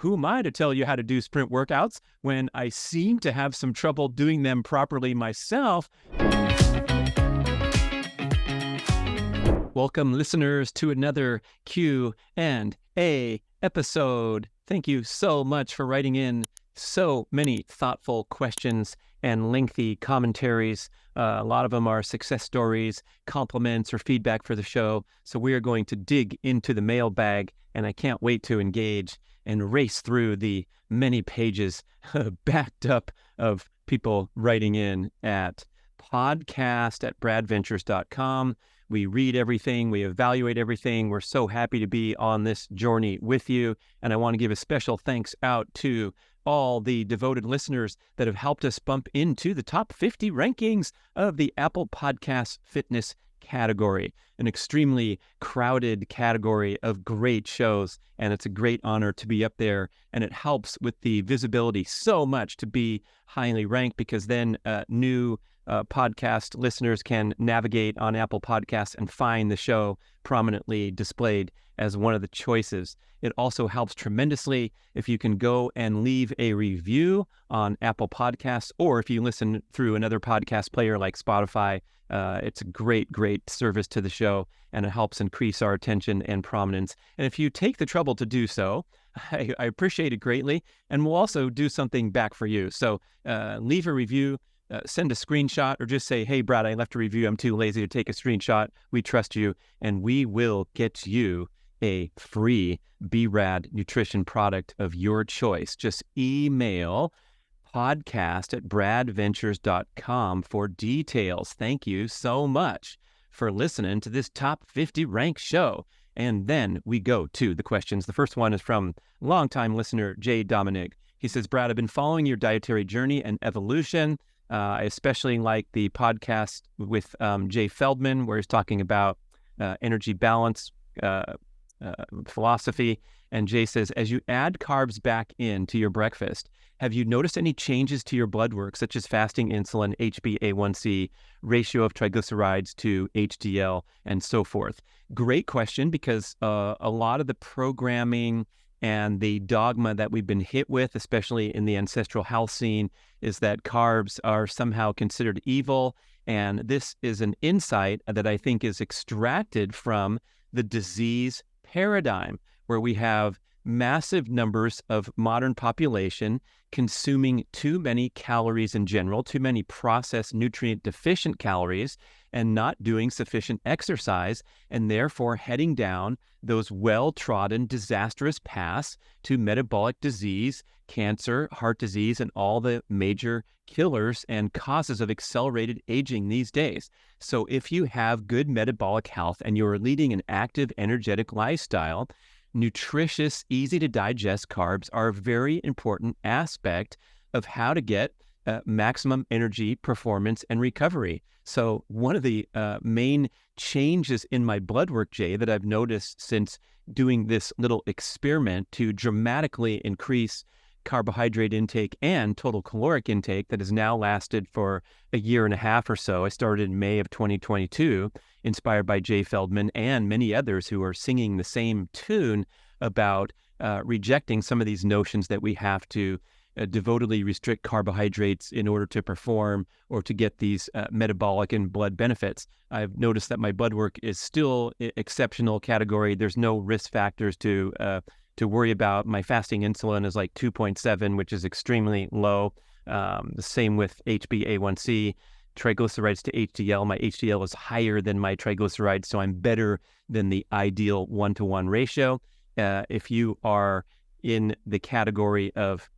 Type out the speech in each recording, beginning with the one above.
who am I to tell you how to do sprint workouts when I seem to have some trouble doing them properly myself? Welcome, listeners, to another Q&A episode. Thank you so much for writing in so many thoughtful questions and lengthy commentaries. A lot of them are success stories, compliments, or feedback for the show. So we are going to dig into the mailbag, and I can't wait to engage and race through the many pages backed up of people writing in at podcast@bradventures.com. We read everything. We evaluate everything. We're so happy to be on this journey with you. And I want to give a special thanks out to all the devoted listeners that have helped us bump into the top 50 rankings of the Apple Podcasts Fitness category, an extremely crowded category of great shows. And it's a great honor to be up there. And it helps with the visibility so much to be highly ranked, because then new podcast listeners can navigate on Apple Podcasts and find the show prominently displayed as one of the choices. It also helps tremendously if you can go and leave a review on Apple Podcasts, or if you listen through another podcast player like Spotify. It's a great, great service to the show, and it helps increase our attention and prominence. And if you take the trouble to do so, I appreciate it greatly, and we'll also do something back for you. So leave a review. Send a screenshot, or just say, hey, Brad, I left a review. I'm too lazy to take a screenshot. We trust you, and we will get you a free B.rad nutrition product of your choice. Just email podcast@bradventures.com for details. Thank you so much for listening to this top 50 ranked show. And then we go to the questions. The first one is from longtime listener Jay Dominic. He says, Brad, I've been following your dietary journey and evolution. I especially like the podcast with Jay Feldman, where he's talking about energy balance philosophy. And Jay says, as you add carbs back into your breakfast, have you noticed any changes to your blood work, such as fasting insulin, HbA1c, ratio of triglycerides to HDL, and so forth? Great question, because a lot of the programming and the dogma that we've been hit with, especially in the ancestral health scene, is that carbs are somehow considered evil. And this is an insight that I think is extracted from the disease paradigm, where we have massive numbers of modern population consuming too many calories in general, too many processed nutrient deficient calories, and not doing sufficient exercise, and therefore heading down those well-trodden disastrous paths to metabolic disease, cancer, heart disease, and all the major killers and causes of accelerated aging these days. So if you have good metabolic health and you're leading an active, energetic lifestyle, nutritious, easy to digest carbs are a very important aspect of how to get maximum energy, performance, and recovery. So one of the main changes in my blood work, Jay, that I've noticed since doing this little experiment to dramatically increase carbohydrate intake and total caloric intake that has now lasted for a year and a half or so. I started in May of 2022, inspired by Jay Feldman and many others who are singing the same tune about rejecting some of these notions that we have to devotedly restrict carbohydrates in order to perform or to get these metabolic and blood benefits. I've noticed that my blood work is still exceptional category. There's no risk factors to worry about. My fasting insulin is like 2.7, which is extremely low. The same with HbA1c, triglycerides to HDL. My HDL is higher than my triglycerides, so I'm better than the ideal 1-to-1 ratio. If you are in the category of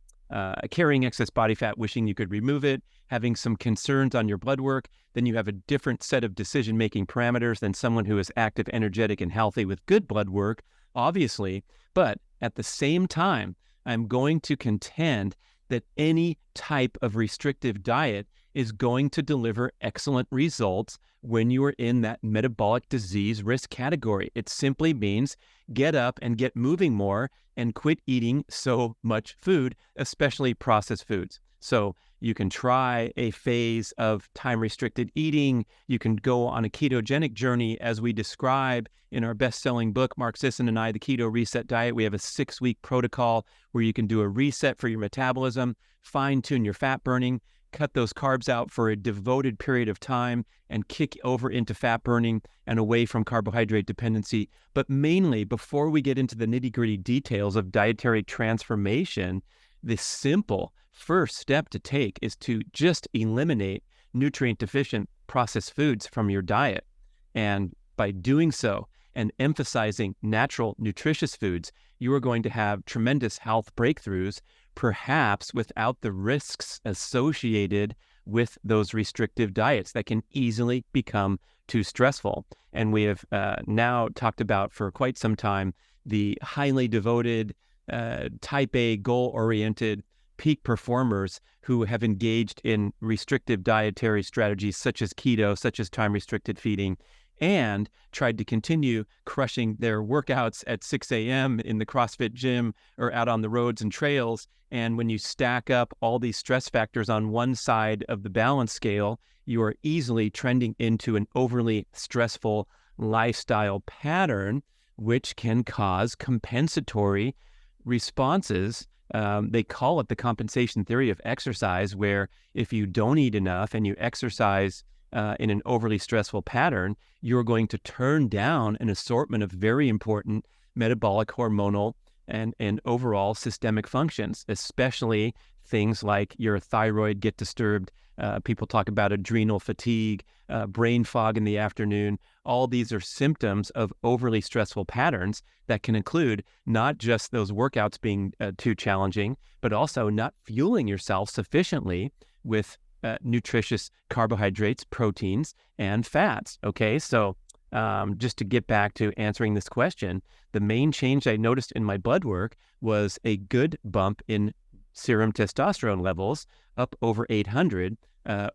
carrying excess body fat, wishing you could remove it, having some concerns on your blood work, then you have a different set of decision-making parameters than someone who is active, energetic, and healthy with good blood work, obviously. But at the same time, I'm going to contend that any type of restrictive diet is going to deliver excellent results when you are in that metabolic disease risk category. It simply means get up and get moving more and quit eating so much food, especially processed foods. So You can try a phase of time-restricted eating. You can go on a ketogenic journey, as we describe in our best-selling book, Mark Sisson and I, The Keto Reset Diet. We have a 6-week protocol where you can do a reset for your metabolism, fine-tune your fat burning, cut those carbs out for a devoted period of time, and kick over into fat burning and away from carbohydrate dependency. But mainly, before we get into the nitty-gritty details of dietary transformation, the simple first step to take is to just eliminate nutrient-deficient processed foods from your diet. And by doing so and emphasizing natural, nutritious foods, you are going to have tremendous health breakthroughs, perhaps without the risks associated with those restrictive diets that can easily become too stressful. And we have now talked about for quite some time the highly devoted, type A, goal-oriented peak performers who have engaged in restrictive dietary strategies such as keto, such as time-restricted feeding, and tried to continue crushing their workouts at 6 a.m. in the CrossFit gym or out on the roads and trails. And when you stack up all these stress factors on one side of the balance scale, you are easily trending into an overly stressful lifestyle pattern, which can cause compensatory responses. They call it the compensation theory of exercise, where if you don't eat enough and you exercise in an overly stressful pattern, you're going to turn down an assortment of very important metabolic, hormonal, and overall systemic functions, especially things like your thyroid get disturbed. People talk about adrenal fatigue, brain fog in the afternoon. All these are symptoms of overly stressful patterns that can include not just those workouts being too challenging, but also not fueling yourself sufficiently with nutritious carbohydrates, proteins, and fats. Okay, so just to get back to answering this question, the main change I noticed in my blood work was a good bump in serum testosterone levels, up over 800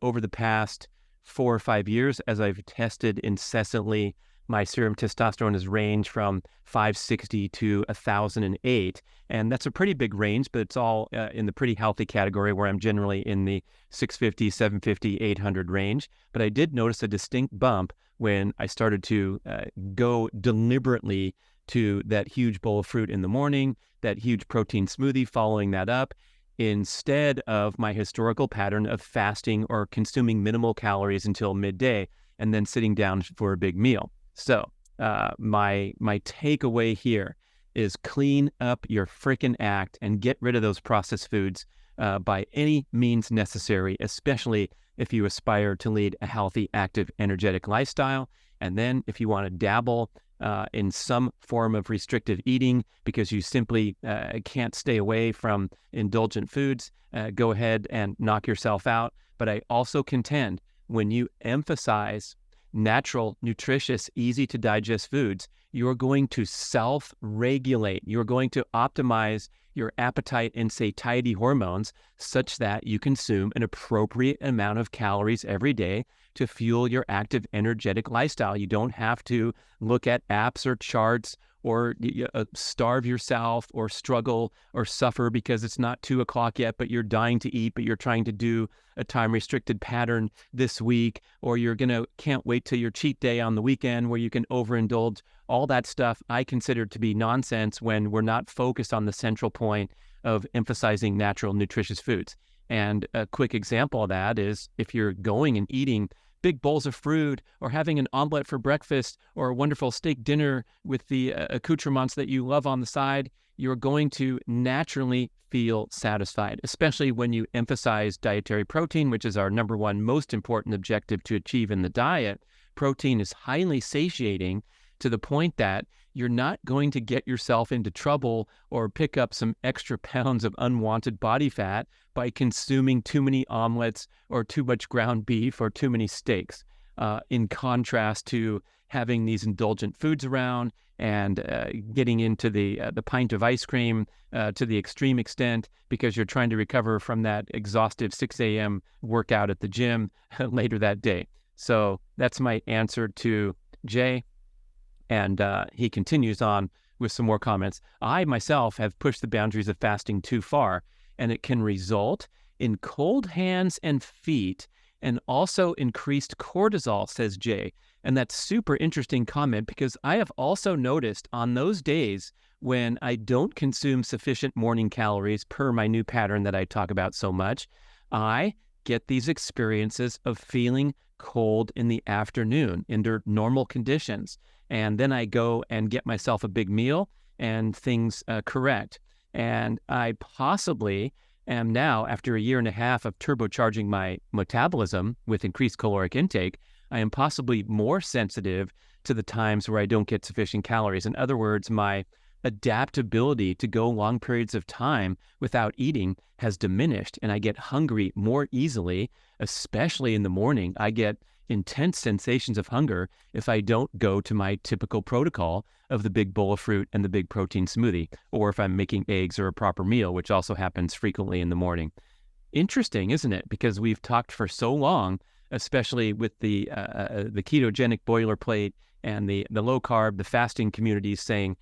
over the past 4 or 5 years. As I've tested incessantly, my serum testosterone has ranged from 560 to 1,008. And that's a pretty big range, but it's all in the pretty healthy category, where I'm generally in the 650, 750, 800 range. But I did notice a distinct bump when I started to go deliberately to that huge bowl of fruit in the morning, that huge protein smoothie following that up, instead of my historical pattern of fasting or consuming minimal calories until midday and then sitting down for a big meal. So my takeaway here is clean up your frickin' act and get rid of those processed foods by any means necessary, especially if you aspire to lead a healthy, active, energetic lifestyle. And then if you want to dabble in some form of restrictive eating because you simply can't stay away from indulgent foods, go ahead and knock yourself out. But I also contend, when you emphasize natural, nutritious, easy to digest foods, you're going to self-regulate. You're going to optimize your appetite and satiety hormones such that you consume an appropriate amount of calories every day to fuel your active, energetic lifestyle. You don't have to look at apps or charts or starve yourself or struggle or suffer because it's not 2 o'clock yet, but you're dying to eat, but you're trying to do a time-restricted pattern this week, or can't wait till your cheat day on the weekend where you can overindulge. All that stuff I consider to be nonsense when we're not focused on the central point of emphasizing natural, nutritious foods. And a quick example of that is if you're going and eating big bowls of fruit or having an omelet for breakfast or a wonderful steak dinner with the accoutrements that you love on the side, you're going to naturally feel satisfied, especially when you emphasize dietary protein, which is our number one most important objective to achieve in the diet. Protein is highly satiating to the point that you're not going to get yourself into trouble or pick up some extra pounds of unwanted body fat by consuming too many omelets or too much ground beef or too many steaks, in contrast to having these indulgent foods around and getting into the pint of ice cream to the extreme extent because you're trying to recover from that exhaustive 6 a.m. workout at the gym later that day. So that's my answer to Jay. And he continues on with some more comments. I myself have pushed the boundaries of fasting too far, and it can result in cold hands and feet, and also increased cortisol, says Jay. And that's super interesting comment, because I have also noticed on those days when I don't consume sufficient morning calories per my new pattern that I talk about so much, I get these experiences of feeling cold in the afternoon under normal conditions. And then I go and get myself a big meal and things correct. And I possibly am now, after a year and a half of turbocharging my metabolism with increased caloric intake, I am possibly more sensitive to the times where I don't get sufficient calories. In other words, my adaptability to go long periods of time without eating has diminished, and I get hungry more easily, especially in the morning. I get intense sensations of hunger if I don't go to my typical protocol of the big bowl of fruit and the big protein smoothie, or if I'm making eggs or a proper meal, which also happens frequently in the morning. Interesting, isn't it? Because we've talked for so long, especially with the ketogenic boilerplate and the low carb, the fasting communities saying,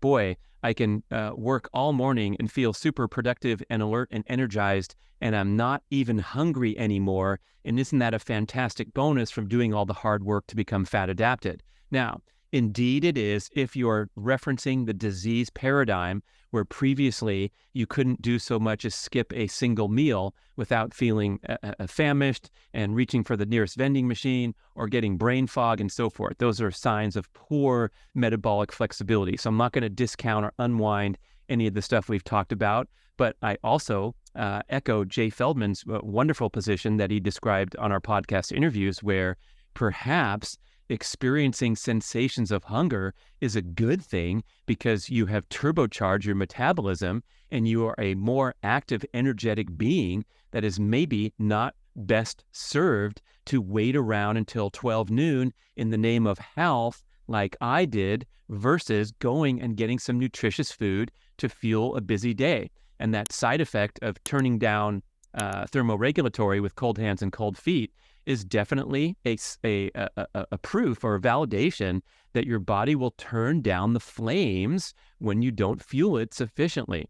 boy, I can work all morning and feel super productive and alert and energized, and I'm not even hungry anymore. And isn't that a fantastic bonus from doing all the hard work to become fat adapted? Now, indeed it is, if you're referencing the disease paradigm where previously you couldn't do so much as skip a single meal without feeling famished and reaching for the nearest vending machine or getting brain fog and so forth. Those are signs of poor metabolic flexibility. So I'm not going to discount or unwind any of the stuff we've talked about, but I also echo Jay Feldman's wonderful position that he described on our podcast interviews, where perhaps experiencing sensations of hunger is a good thing because you have turbocharged your metabolism and you are a more active, energetic being that is maybe not best served to wait around until 12 noon in the name of health like I did, versus going and getting some nutritious food to fuel a busy day. And that side effect of turning down thermoregulatory with cold hands and cold feet is definitely a proof or a validation that your body will turn down the flames when you don't fuel it sufficiently.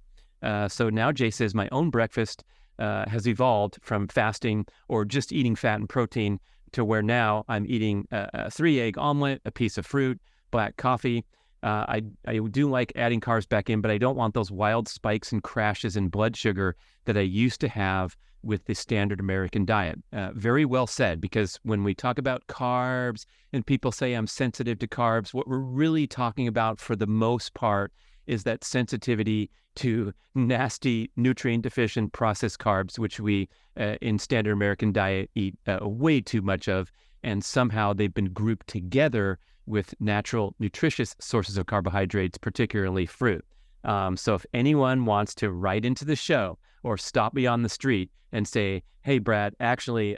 So now Jay says, my own breakfast has evolved from fasting or just eating fat and protein to where now I'm eating a 3-egg omelet, a piece of fruit, black coffee. I do like adding carbs back in, but I don't want those wild spikes and crashes in blood sugar that I used to have with the standard American diet. Very well said, because when we talk about carbs and people say I'm sensitive to carbs, what we're really talking about for the most part is that sensitivity to nasty, nutrient-deficient processed carbs, which we in standard American diet eat way too much of, and somehow they've been grouped together with natural, nutritious sources of carbohydrates, particularly fruit. So if anyone wants to write into the show or stop me on the street and say, hey, Brad, actually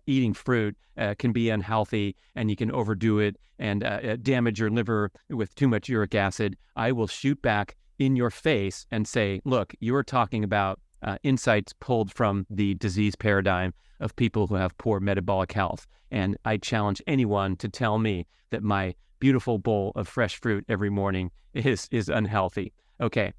eating fruit can be unhealthy and you can overdo it and damage your liver with too much uric acid, I will shoot back in your face and say, look, you are talking about insights pulled from the disease paradigm of people who have poor metabolic health. And I challenge anyone to tell me that my beautiful bowl of fresh fruit every morning is unhealthy. Okay,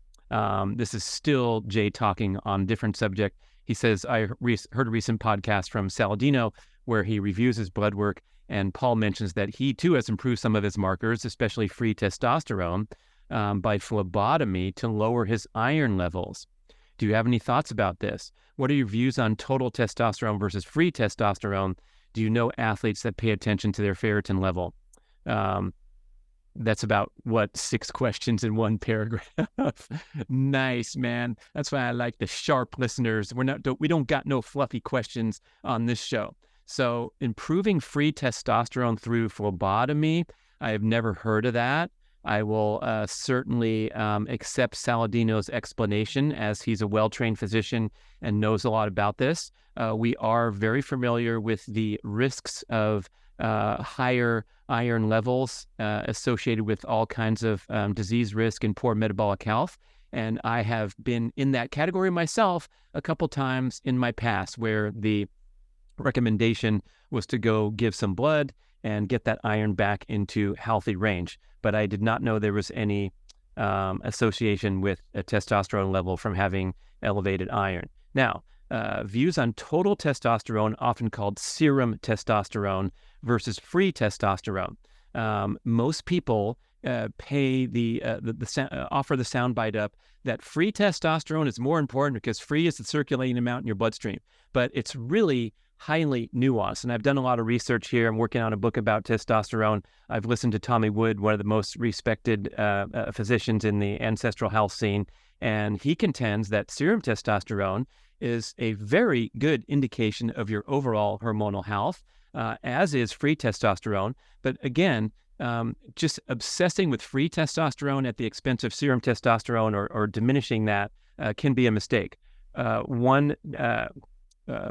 this is still Jay talking on a different subject. He says, I heard a recent podcast from Saladino where he reviews his blood work, and Paul mentions that he too has improved some of his markers, especially free testosterone, by phlebotomy to lower his iron levels. Do you have any thoughts about this? What are your views on total testosterone versus free testosterone? Do you know athletes that pay attention to their ferritin level? That's about, 6 questions in one paragraph. Nice, man. That's why I like the sharp listeners. We don't got no fluffy questions on this show. So improving free testosterone through phlebotomy, I have never heard of that. I will certainly accept Saladino's explanation, as he's a well-trained physician and knows a lot about this. We are very familiar with the risks of higher iron levels associated with all kinds of disease risk and poor metabolic health. And I have been in that category myself a couple times in my past, where the recommendation was to go give some blood and get that iron back into healthy range. But I did not know there was any association with a testosterone level from having elevated iron. Now, views on total testosterone, often called serum testosterone, versus free testosterone. Most people offer the soundbite up that free testosterone is more important because free is the circulating amount in your bloodstream. But it's really highly nuanced. And I've done a lot of research here. I'm working on a book about testosterone. I've listened to Tommy Wood, one of the most respected physicians in the ancestral health scene. And he contends that serum testosterone is a very good indication of your overall hormonal health, as is free testosterone. But again, just obsessing with free testosterone at the expense of serum testosterone or diminishing that can be a mistake. One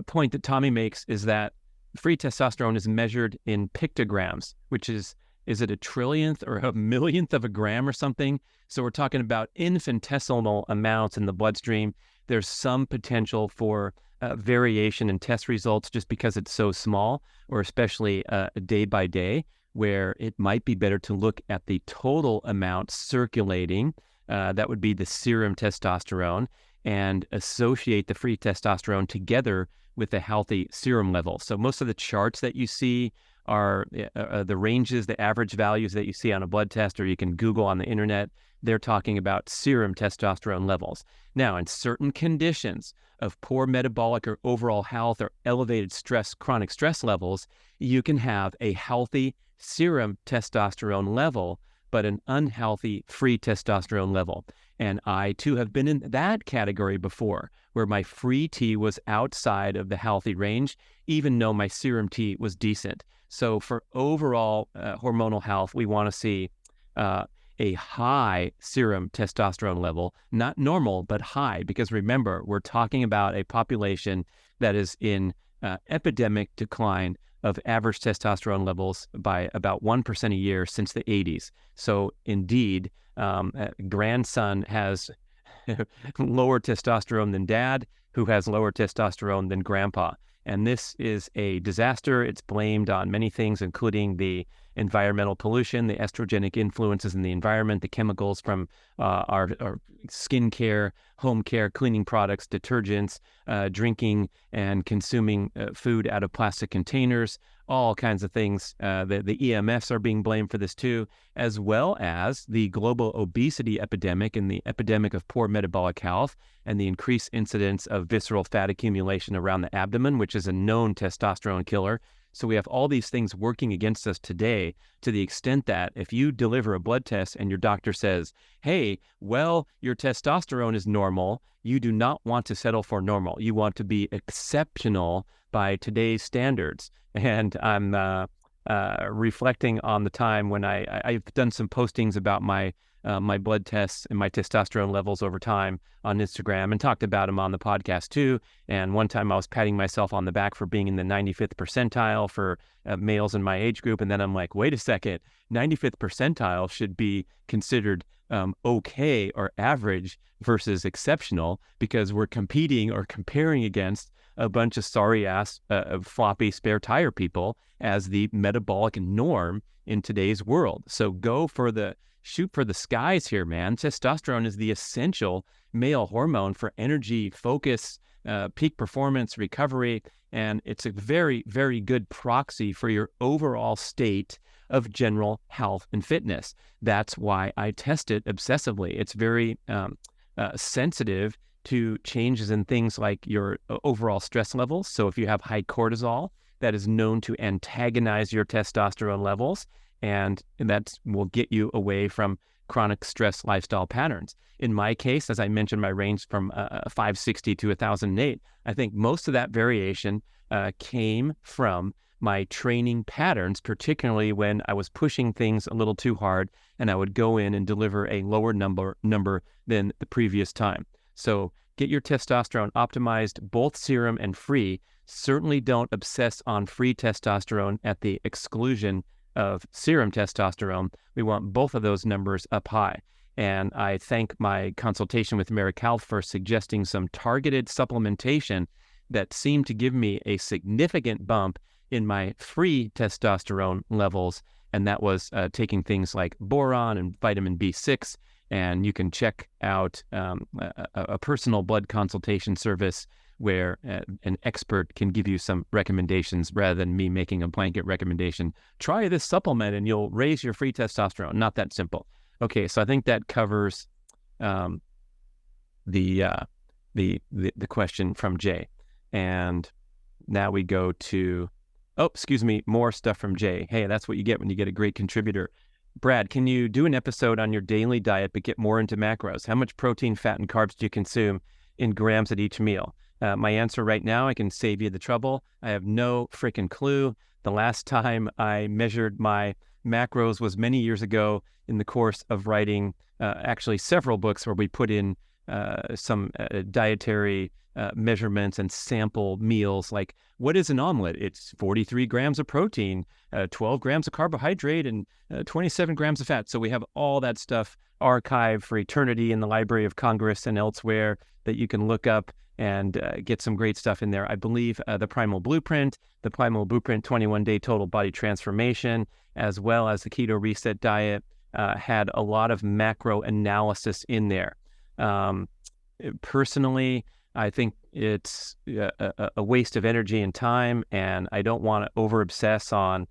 point that Tommy makes is that free testosterone is measured in pictograms, which is it a trillionth or a millionth of a gram or something? So we're talking about infinitesimal amounts in the bloodstream. There's some potential for variation in test results just because it's so small, or especially day by day, where it might be better to look at the total amount circulating, that would be the serum testosterone, and associate the free testosterone together with a healthy serum level. So most of the charts that you see are the ranges, the average values that you see on a blood test, or you can Google on the internet. They're talking about serum testosterone levels. Now, in certain conditions of poor metabolic or overall health or elevated stress, chronic stress levels, you can have a healthy serum testosterone level, but an unhealthy free testosterone level. And I, too, have been in that category before, where my free T was outside of the healthy range, even though my serum T was decent. So for overall hormonal health, we want to see a high serum testosterone level, not normal, but high, because remember, we're talking about a population that is in epidemic decline of average testosterone levels by about 1% a year since the 80s. So indeed, grandson has lower testosterone than dad, who has lower testosterone than grandpa. And this is a disaster. It's blamed on many things, including the environmental pollution, the estrogenic influences in the environment, the chemicals from our skin care, home care, cleaning products, detergents, drinking and consuming food out of plastic containers, all kinds of things. The EMFs are being blamed for this too, as well as the global obesity epidemic and the epidemic of poor metabolic health and the increased incidence of visceral fat accumulation around the abdomen, which is a known testosterone killer. So we have all these things working against us today, to the extent that if you deliver a blood test and your doctor says, hey, well, your testosterone is normal, you do not want to settle for normal. You want to be exceptional by today's standards. And I'm reflecting on the time when I've done some postings about my blood tests and my testosterone levels over time on Instagram, and talked about them on the podcast too. And one time I was patting myself on the back for being in the 95th percentile for males in my age group. And then I'm like, wait a second, 95th percentile should be considered okay or average versus exceptional, because we're competing or comparing against a bunch of sorry-ass, floppy spare tire people as the metabolic norm in today's world. So shoot for the skies here, man. Testosterone is the essential male hormone for energy, focus, peak performance, recovery, and it's a very, very good proxy for your overall state of general health and fitness. That's why I test it obsessively. It's very sensitive to changes in things like your overall stress levels. So if you have high cortisol, that is known to antagonize your testosterone levels, and that will get you away from chronic stress lifestyle patterns. In my case, as I mentioned, my range from 560 to 1,008, I think most of that variation came from my training patterns, particularly when I was pushing things a little too hard and I would go in and deliver a lower number than the previous time. So get your testosterone optimized, both serum and free. Certainly don't obsess on free testosterone at the exclusion of serum testosterone. We want both of those numbers up high. And I thank my consultation with Merrick Health for suggesting some targeted supplementation that seemed to give me a significant bump in my free testosterone levels. And that was taking things like boron and vitamin B6. And you can check out a personal blood consultation service where an expert can give you some recommendations rather than me making a blanket recommendation. Try this supplement and you'll raise your free testosterone. Not that simple. Okay, so I think that covers the question from Jay. And now we go to, more stuff from Jay. Hey, that's what you get when you get a great contributor. Brad, can you do an episode on your daily diet but get more into macros? How much protein, fat, and carbs do you consume in grams at each meal? My answer right now, I can save you the trouble. I have no freaking clue. The last time I measured my macros was many years ago in the course of writing actually several books where we put in some dietary measurements and sample meals. Like, what is an omelet? It's 43 grams of protein, 12 grams of carbohydrate, and 27 grams of fat. So we have all that stuff archived for eternity in the Library of Congress and elsewhere that you can look up and get some great stuff in there. I believe the Primal Blueprint 21-day total body transformation, as well as the Keto Reset diet, had a lot of macro analysis in there. Personally, I think it's a waste of energy and time, and I don't want to over-obsess on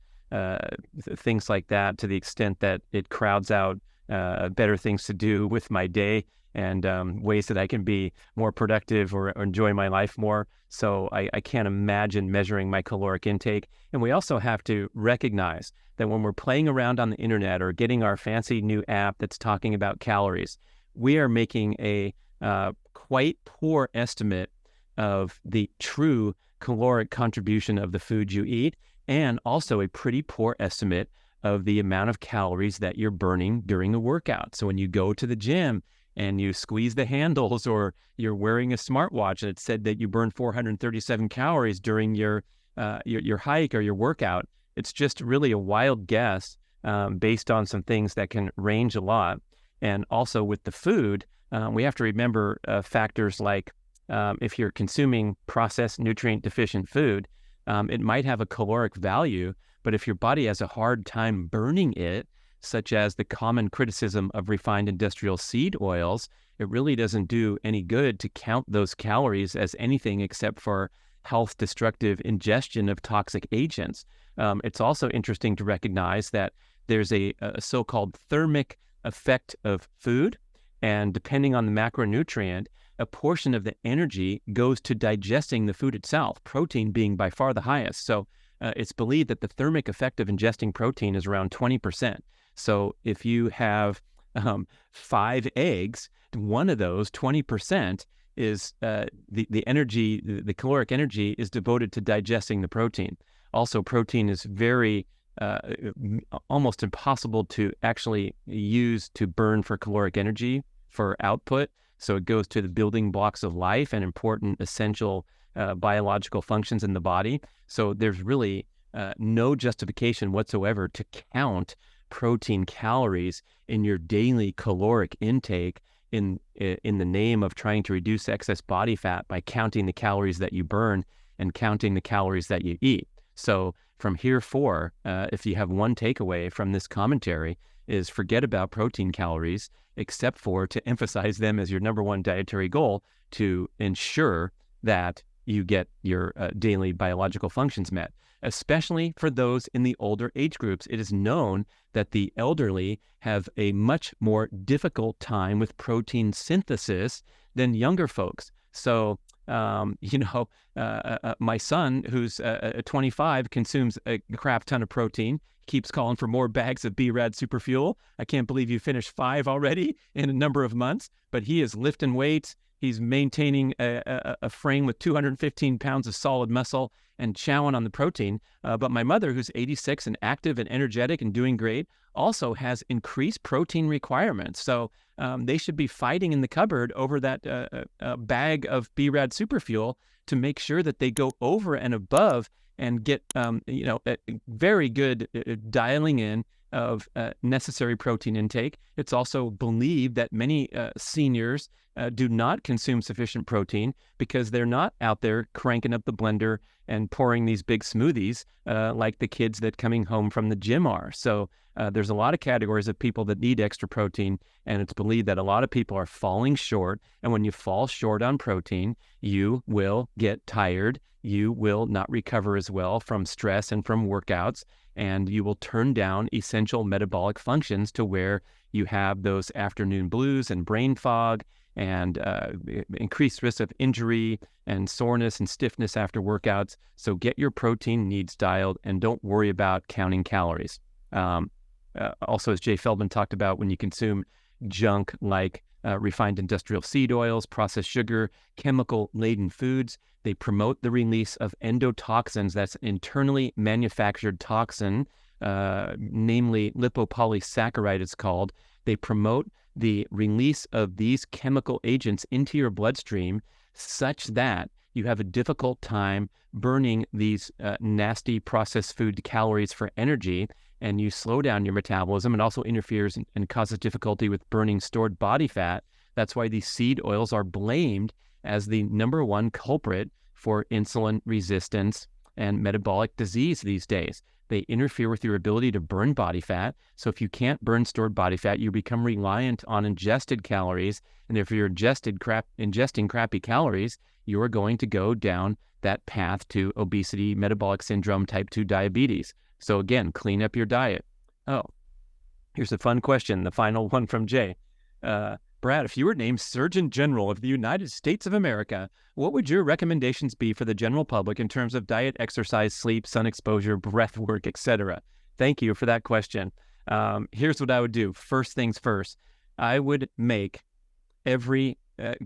things like that to the extent that it crowds out better things to do with my day and ways that I can be more productive or enjoy my life more. So I can't imagine measuring my caloric intake. And we also have to recognize that when we're playing around on the internet or getting our fancy new app that's talking about calories, we are making a quite poor estimate of the true caloric contribution of the food you eat, and also a pretty poor estimate of the amount of calories that you're burning during a workout. So when you go to the gym and you squeeze the handles, or you're wearing a smartwatch and it said that you burn 437 calories during your hike or your workout, it's just really a wild guess based on some things that can range a lot. And also with the food, we have to remember factors like if you're consuming processed nutrient deficient food, it might have a caloric value, but if your body has a hard time burning it, such as the common criticism of refined industrial seed oils, it really doesn't do any good to count those calories as anything except for health destructive ingestion of toxic agents. It's also interesting to recognize that there's a so-called thermic effect of food, and depending on the macronutrient, a portion of the energy goes to digesting the food itself, protein being by far the highest. So it's believed that the thermic effect of ingesting protein is around 20%. So if you have 5 eggs, one of those, 20%, is the energy, the caloric energy is devoted to digesting the protein. Also, protein is very almost impossible to actually use to burn for caloric energy for output. So it goes to the building blocks of life and important essential biological functions in the body. So there's really no justification whatsoever to count protein calories in your daily caloric intake in the name of trying to reduce excess body fat by counting the calories that you burn and counting the calories that you eat. So from here forth, if you have one takeaway from this commentary, is forget about protein calories, except for to emphasize them as your number one dietary goal to ensure that you get your daily biological functions met, especially for those in the older age groups. It is known that the elderly have a much more difficult time with protein synthesis than younger folks. So, my son, who's 25, consumes a crap ton of protein, keeps calling for more bags of B.rad Superfuel. I can't believe you finished 5 already in a number of months, but he is lifting weights. He's maintaining a frame with 215 pounds of solid muscle and chowing on the protein. But my mother, who's 86 and active and energetic and doing great, also has increased protein requirements. So they should be fighting in the cupboard over that bag of B.rad Superfuel to make sure that they go over and above and get very good dialing in of necessary protein intake. It's also believed that many seniors do not consume sufficient protein because they're not out there cranking up the blender and pouring these big smoothies like the kids that coming home from the gym are. So there's a lot of categories of people that need extra protein, and it's believed that a lot of people are falling short. And when you fall short on protein, you will get tired. You will not recover as well from stress and from workouts, and you will turn down essential metabolic functions to where you have those afternoon blues and brain fog and increased risk of injury and soreness and stiffness after workouts. So get your protein needs dialed and don't worry about counting calories. Also, as Jay Feldman talked about, when you consume junk like refined industrial seed oils, processed sugar, chemical-laden foods, they promote the release of endotoxins. That's internally manufactured toxin, namely lipopolysaccharide it's called. They promote the release of these chemical agents into your bloodstream such that you have a difficult time burning these nasty processed food calories for energy, and you slow down your metabolism. It also interferes and causes difficulty with burning stored body fat. That's why these seed oils are blamed as the number one culprit for insulin resistance and metabolic disease these days. They interfere with your ability to burn body fat. So if you can't burn stored body fat, you become reliant on ingested calories. And if you're ingesting crappy calories, you are going to go down that path to obesity, metabolic syndrome, type 2 diabetes. So again, clean up your diet. Oh, here's a fun question, the final one from Jay. Brad, if you were named Surgeon General of the United States of America, what would your recommendations be for the general public in terms of diet, exercise, sleep, sun exposure, breath work, etc.? Thank you for that question. Here's what I would do. First things first, I would make every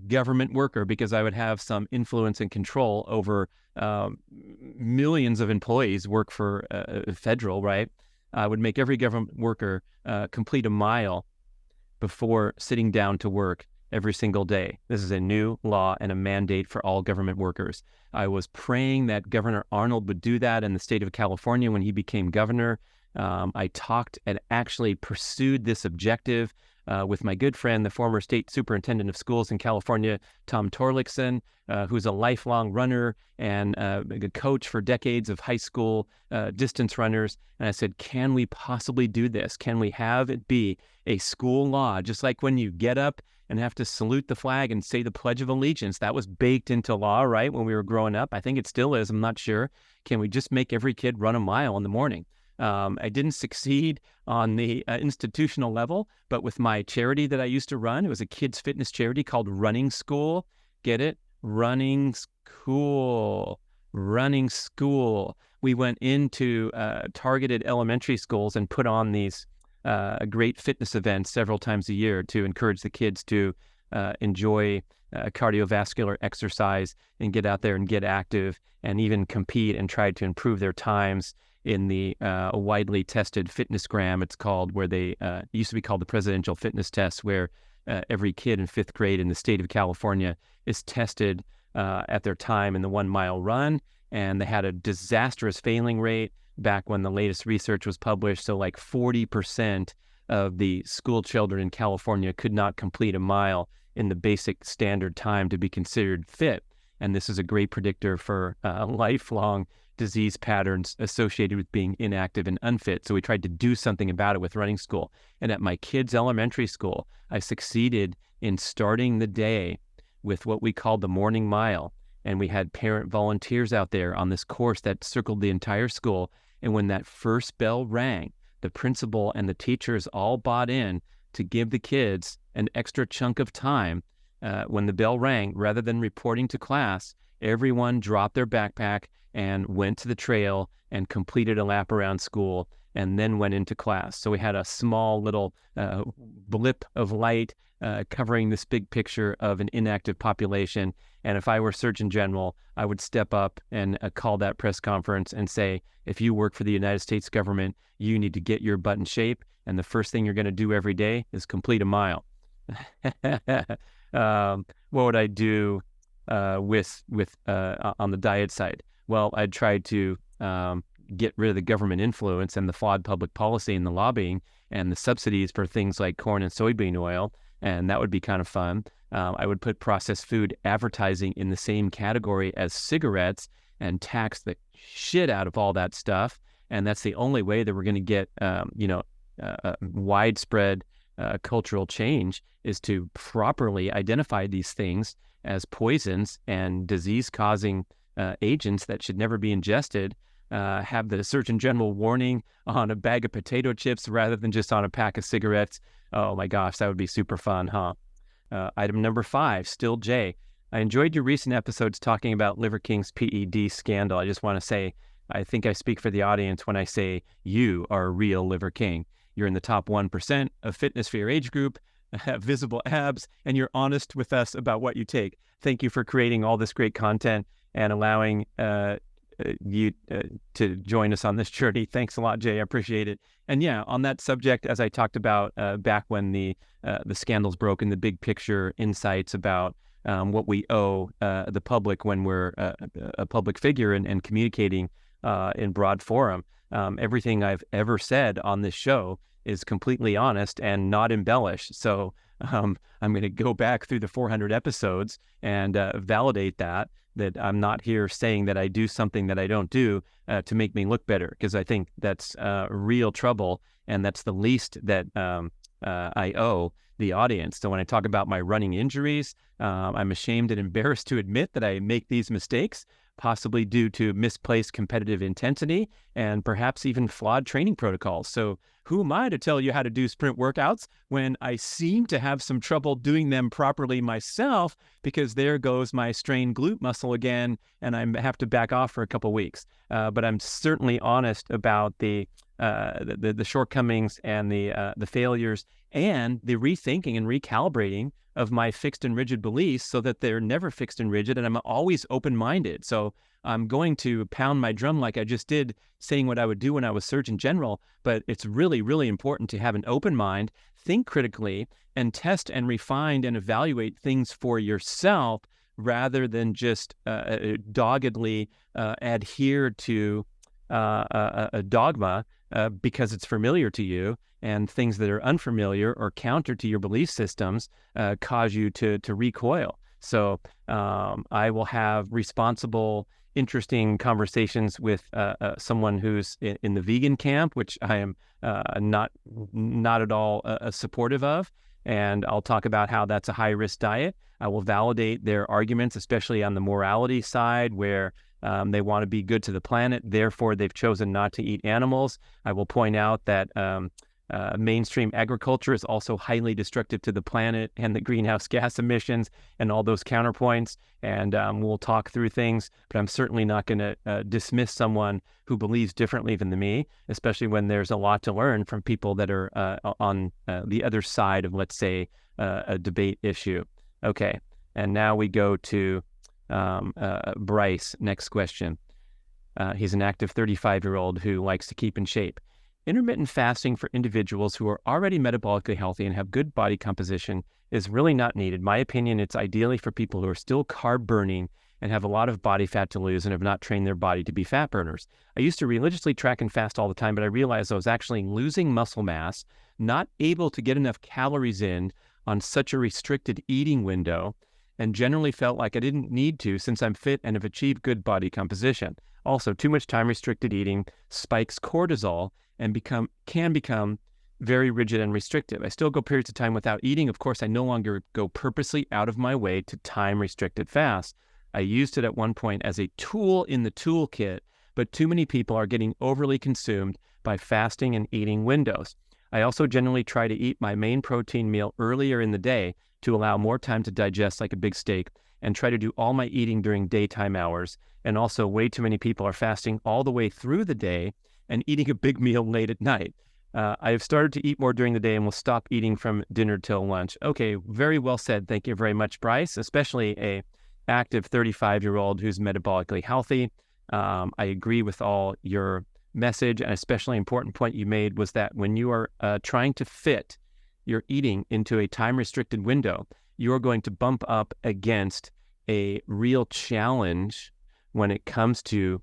government worker, because I would have some influence and control over millions of employees work for federal, right? I would make every government worker complete a mile before sitting down to work every single day. This is a new law and a mandate for all government workers. I was praying that Governor Arnold would do that in the state of California when he became governor. I talked and actually pursued this objective with my good friend, the former state superintendent of schools in California, Tom Torlakson, who's a lifelong runner and a coach for decades of high school distance runners. And I said, can we possibly do this? Can we have it be a school law, just like when you get up and have to salute the flag and say the Pledge of Allegiance? That was baked into law, right, when we were growing up. I think it still is. I'm not sure. Can we just make every kid run a mile in the morning? I didn't succeed on the institutional level, but with my charity that I used to run, it was a kids' fitness charity called Running School. Get it? Running School. Running School. We went into targeted elementary schools and put on these great fitness events several times a year to encourage the kids to enjoy cardiovascular exercise and get out there and get active and even compete and try to improve their times in the widely tested fitnessgram, it's called, where they used to be called the presidential fitness test, where every kid in 5th grade in the state of California is tested at their time in the 1 mile run. And they had a disastrous failing rate back when the latest research was published. So like 40% of the school children in California could not complete a mile in the basic standard time to be considered fit. And this is a great predictor for lifelong disease patterns associated with being inactive and unfit. So we tried to do something about it with Running School. And at my kids' elementary school, I succeeded in starting the day with what we called the morning mile. And we had parent volunteers out there on this course that circled the entire school. And when that first bell rang, the principal and the teachers all bought in to give the kids an extra chunk of time. When the bell rang, rather than reporting to class, everyone dropped their backpack and went to the trail and completed a lap around school and then went into class. So we had a small little blip of light covering this big picture of an inactive population. And if I were Surgeon General, I would step up and call that press conference and say, if you work for the United States government, you need to get your butt in shape. And the first thing you're going to do every day is complete a mile. What would I do with on the diet side? Well, I'd try to get rid of the government influence and the flawed public policy and the lobbying and the subsidies for things like corn and soybean oil, and that would be kind of fun. I would put processed food advertising in the same category as cigarettes and tax the shit out of all that stuff. And that's the only way that we're going to get, widespread cultural change, is to properly identify these things as poisons and disease-causing agents that should never be ingested. Have the Surgeon General warning on a bag of potato chips rather than just on a pack of cigarettes. Oh my gosh, that would be super fun, huh? Item number 5, still Jay. I enjoyed your recent episodes talking about Liver King's PED scandal. I just want to say, I think I speak for the audience when I say you are a real Liver King. You're in the top 1% of fitness for your age group, have visible abs, and you're honest with us about what you take. Thank you for creating all this great content and allowing you to join us on this journey. Thanks a lot, Jay. I appreciate it. And yeah, on that subject, as I talked about back when the scandals broke, and the big picture insights about what we owe the public when we're a public figure and communicating in broad forum. Everything I've ever said on this show is completely honest and not embellished. So I'm going to go back through the 400 episodes and validate that I'm not here saying that I do something that I don't do to make me look better, because I think that's real trouble, and that's the least that I owe the audience. So when I talk about my running injuries, I'm ashamed and embarrassed to admit that I make these mistakes, possibly due to misplaced competitive intensity and perhaps even flawed training protocols. So who am I to tell you how to do sprint workouts when I seem to have some trouble doing them properly myself, because there goes my strained glute muscle again, and I have to back off for a couple weeks. But I'm certainly honest about the shortcomings and the failures and the rethinking and recalibrating of my fixed and rigid beliefs so that they're never fixed and rigid, and I'm always open-minded. So I'm going to pound my drum like I just did, saying what I would do when I was Surgeon General, but it's really, really important to have an open mind, think critically, and test and refine and evaluate things for yourself rather than just doggedly adhere to a dogma because it's familiar to you, and things that are unfamiliar or counter to your belief systems cause you to recoil. So I will have responsible, interesting conversations with someone who's in the vegan camp, which I am not at all supportive of. And I'll talk about how that's a high-risk diet. I will validate their arguments, especially on the morality side, where they want to be good to the planet, therefore they've chosen not to eat animals. I will point out that mainstream agriculture is also highly destructive to the planet and the greenhouse gas emissions and all those counterpoints. And we'll talk through things, but I'm certainly not going to dismiss someone who believes differently than me, especially when there's a lot to learn from people that are on the other side of, let's say, a debate issue. Okay, and now we go to Bryce. Next question. He's an active 35-year-old who likes to keep in shape. Intermittent fasting for individuals who are already metabolically healthy and have good body composition is really not needed. My opinion, it's ideally for people who are still carb burning and have a lot of body fat to lose and have not trained their body to be fat burners. I used to religiously track and fast all the time, but I realized I was actually losing muscle mass, not able to get enough calories in on such a restricted eating window, and generally felt like I didn't need to since I'm fit and have achieved good body composition. Also, too much time-restricted eating spikes cortisol and can become very rigid and restrictive. I still go periods of time without eating. Of course, I no longer go purposely out of my way to time-restricted fast. I used it at one point as a tool in the toolkit, but too many people are getting overly consumed by fasting and eating windows. I also generally try to eat my main protein meal earlier in the day to allow more time to digest, like a big steak, and try to do all my eating during daytime hours. And also, way too many people are fasting all the way through the day and eating a big meal late at night. I have started to eat more during the day and will stop eating from dinner till lunch. Okay, very well said. Thank you very much, Bryce, especially a active 35-year-old who's metabolically healthy. I agree with all your message, and especially important point you made was that when you are trying to fit your eating into a time-restricted window, you're going to bump up against a real challenge when it comes to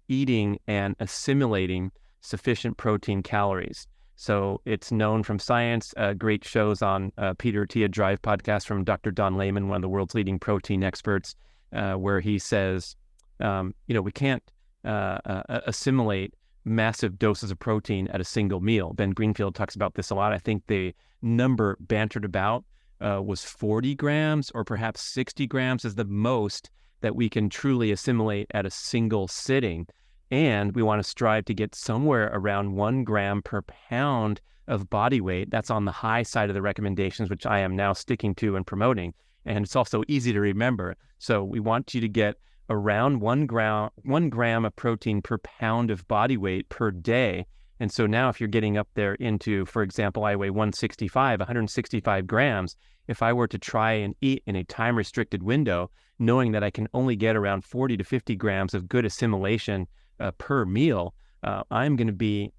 eating and assimilating sufficient protein calories. So it's known from science, great shows on Peter Attia Drive podcast from Dr. Don Layman, one of the world's leading protein experts, where he says, we can't assimilate massive doses of protein at a single meal. Ben Greenfield talks about this a lot. I think the number bantered about was 40 grams or perhaps 60 grams is the most that we can truly assimilate at a single sitting. And we want to strive to get somewhere around 1 gram per pound of body weight. That's on the high side of the recommendations, which I am now sticking to and promoting. And it's also easy to remember. So we want you to get around 1 gram of protein per pound of body weight per day. And so now if you're getting up there into, for example, I weigh 165 grams, if I were to try and eat in a time-restricted window, knowing that I can only get around 40 to 50 grams of good assimilation per meal, I'm going to be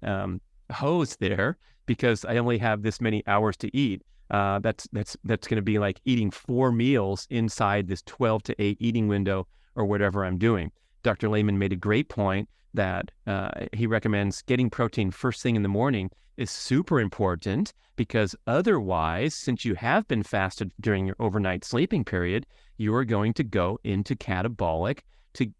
hosed there because I only have this many hours to eat. That's going to be like eating 4 meals inside this 12 to 8 eating window or whatever I'm doing. Dr. Layman made a great point that he recommends getting protein first thing in the morning is super important because otherwise, since you have been fasted during your overnight sleeping period, you are going to go into catabolic to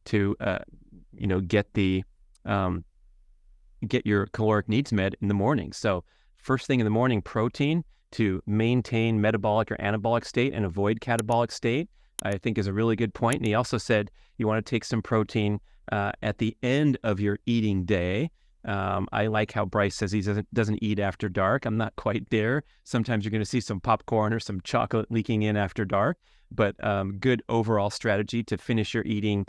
get your caloric needs met in the morning. So first thing in the morning, protein to maintain metabolic or anabolic state and avoid catabolic state, I think is a really good point. And he also said you want to take some protein at the end of your eating day. I like how Bryce says he doesn't eat after dark. I'm not quite there. Sometimes you're going to see some popcorn or some chocolate leaking in after dark, but good overall strategy to finish your eating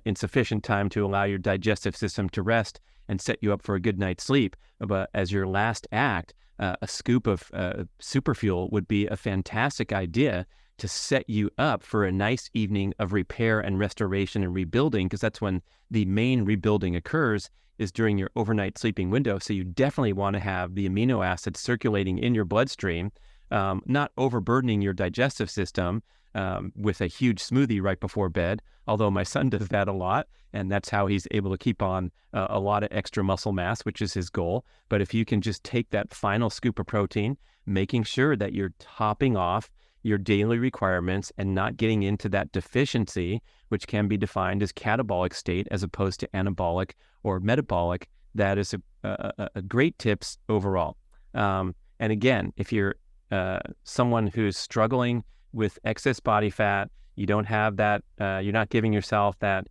in sufficient time to allow your digestive system to rest and set you up for a good night's sleep. But as your last act, a scoop of superfuel would be a fantastic idea to set you up for a nice evening of repair and restoration and rebuilding, because that's when the main rebuilding occurs, is during your overnight sleeping window. So you definitely want to have the amino acids circulating in your bloodstream, not overburdening your digestive system with a huge smoothie right before bed, although my son does that a lot, and that's how he's able to keep on a lot of extra muscle mass, which is his goal. But if you can just take that final scoop of protein, making sure that you're topping off your daily requirements and not getting into that deficiency, which can be defined as catabolic state as opposed to anabolic or metabolic, that is a great tips overall. And again, if you're someone who's struggling with excess body fat, you don't have that, you're not giving yourself that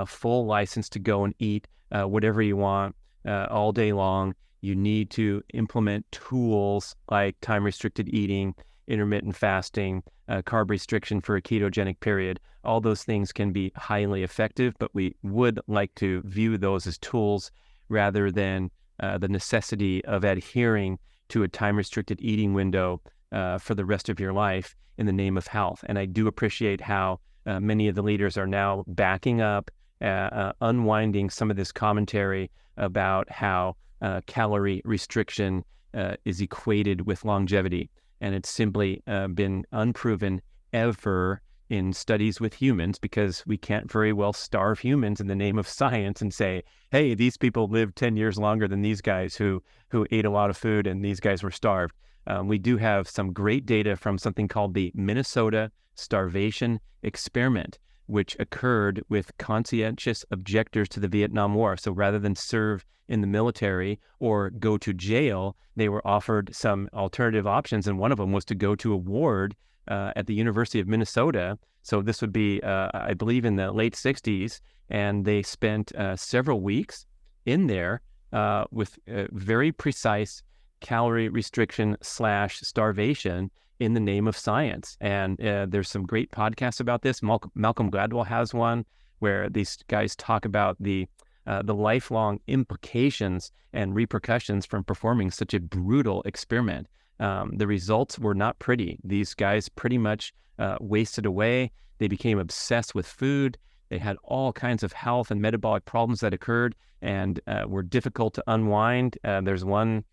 full license to go and eat whatever you want all day long, you need to implement tools like time-restricted eating, intermittent fasting, carb restriction for a ketogenic period. All those things can be highly effective, but we would like to view those as tools rather than the necessity of adhering to a time-restricted eating window for the rest of your life in the name of health. And I do appreciate how many of the leaders are now backing up, unwinding some of this commentary about how calorie restriction is equated with longevity. And it's simply been unproven ever in studies with humans, because we can't very well starve humans in the name of science and say, hey, these people lived 10 years longer than these guys who ate a lot of food and these guys were starved. We do have some great data from something called the Minnesota Starvation Experiment, which occurred with conscientious objectors to the Vietnam War. So rather than serve in the military or go to jail, they were offered some alternative options, and one of them was to go to a ward at the University of Minnesota. So this would be, I believe, in the late 60s, and they spent several weeks in there with very precise calorie restriction / starvation in the name of science. And there's some great podcasts about this. Malcolm Gladwell has one where these guys talk about the lifelong implications and repercussions from performing such a brutal experiment. The results were not pretty. These guys pretty much wasted away. They became obsessed with food. They had all kinds of health and metabolic problems that occurred and were difficult to unwind. There's one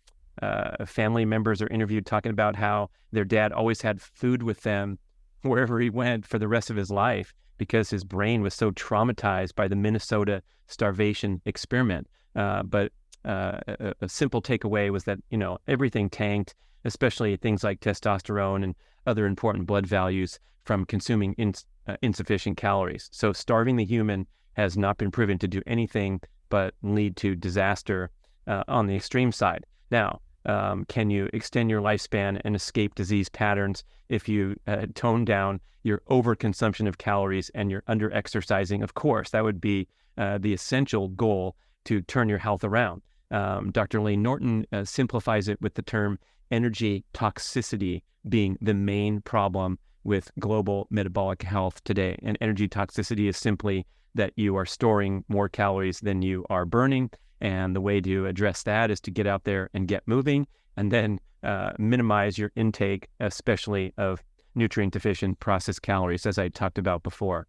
family members are interviewed talking about how their dad always had food with them wherever he went for the rest of his life because his brain was so traumatized by the Minnesota starvation experiment. But a simple takeaway was that, everything tanked, especially things like testosterone and other important blood values from consuming insufficient calories. So starving the human has not been proven to do anything but lead to disaster on the extreme side. Now, can you extend your lifespan and escape disease patterns if you tone down your overconsumption of calories and your under-exercising? Of course, that would be the essential goal to turn your health around. Dr. Lane Norton simplifies it with the term energy toxicity being the main problem with global metabolic health today. And energy toxicity is simply that you are storing more calories than you are burning. And the way to address that is to get out there and get moving, and then minimize your intake, especially of nutrient-deficient processed calories, as I talked about before.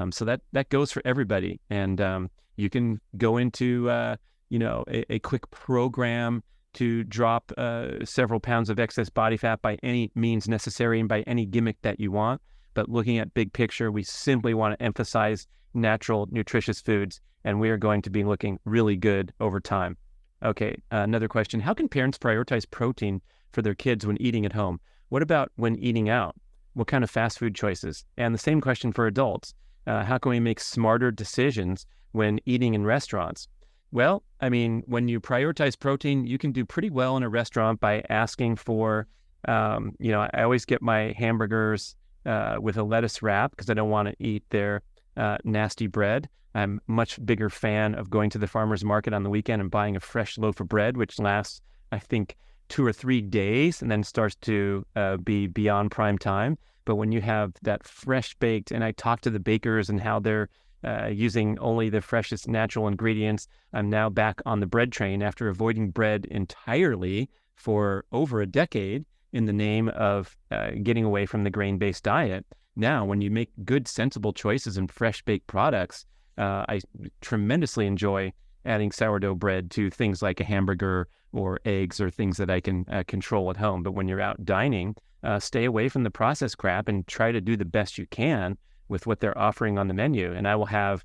So that goes for everybody. And you can go into a quick program to drop several pounds of excess body fat by any means necessary and by any gimmick that you want. But looking at big picture, we simply want to emphasize natural, nutritious foods, and we are going to be looking really good over time. Okay, another question. How can parents prioritize protein for their kids when eating at home? What about when eating out? What kind of fast food choices? And the same question for adults. How can we make smarter decisions when eating in restaurants? Well, I mean, when you prioritize protein, you can do pretty well in a restaurant by asking for, I always get my hamburgers with a lettuce wrap because I don't want to eat their nasty bread. I'm a much bigger fan of going to the farmer's market on the weekend and buying a fresh loaf of bread, which lasts, I think, 2 or 3 days and then starts to be beyond prime time. But when you have that fresh baked, and I talk to the bakers and how they're using only the freshest natural ingredients, I'm now back on the bread train after avoiding bread entirely for over a decade in the name of getting away from the grain-based diet. Now, when you make good, sensible choices in fresh baked products, I tremendously enjoy adding sourdough bread to things like a hamburger or eggs or things that I can control at home. But when you're out dining, stay away from the processed crap and try to do the best you can with what they're offering on the menu. And I will have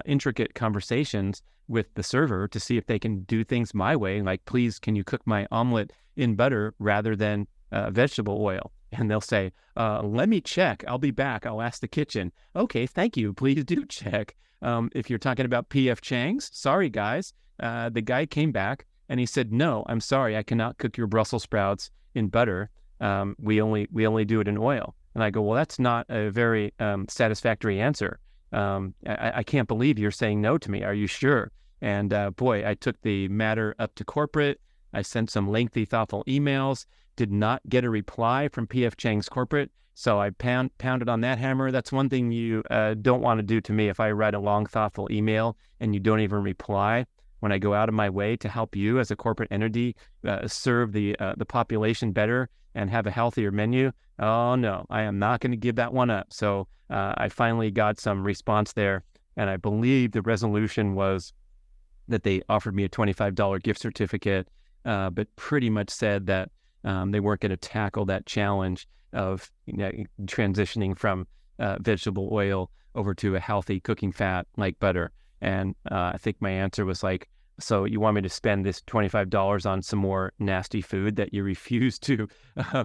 intricate conversations with the server to see if they can do things my way. Like, please, can you cook my omelet in butter rather than vegetable oil? And they'll say, let me check. I'll be back. I'll ask the kitchen. Okay, thank you. Please do check. If you're talking about P.F. Chang's, sorry, guys. The guy came back and he said, no, I'm sorry. I cannot cook your Brussels sprouts in butter. We only do it in oil. And I go, well, that's not a very satisfactory answer. I can't believe you're saying no to me. Are you sure? And boy, I took the matter up to corporate. I sent some lengthy, thoughtful emails, did not get a reply from P.F. Chang's corporate. So I pounded on that hammer. That's one thing you don't want to do to me. If I write a long, thoughtful email and you don't even reply, when I go out of my way to help you as a corporate entity serve the population better and have a healthier menu, oh no, I am not going to give that one up. So I finally got some response there, and I believe the resolution was that they offered me a $25 gift certificate, but pretty much said that they weren't going to tackle that challenge of transitioning from vegetable oil over to a healthy cooking fat like butter. And I think my answer was like, so you want me to spend this $25 on some more nasty food that you refuse to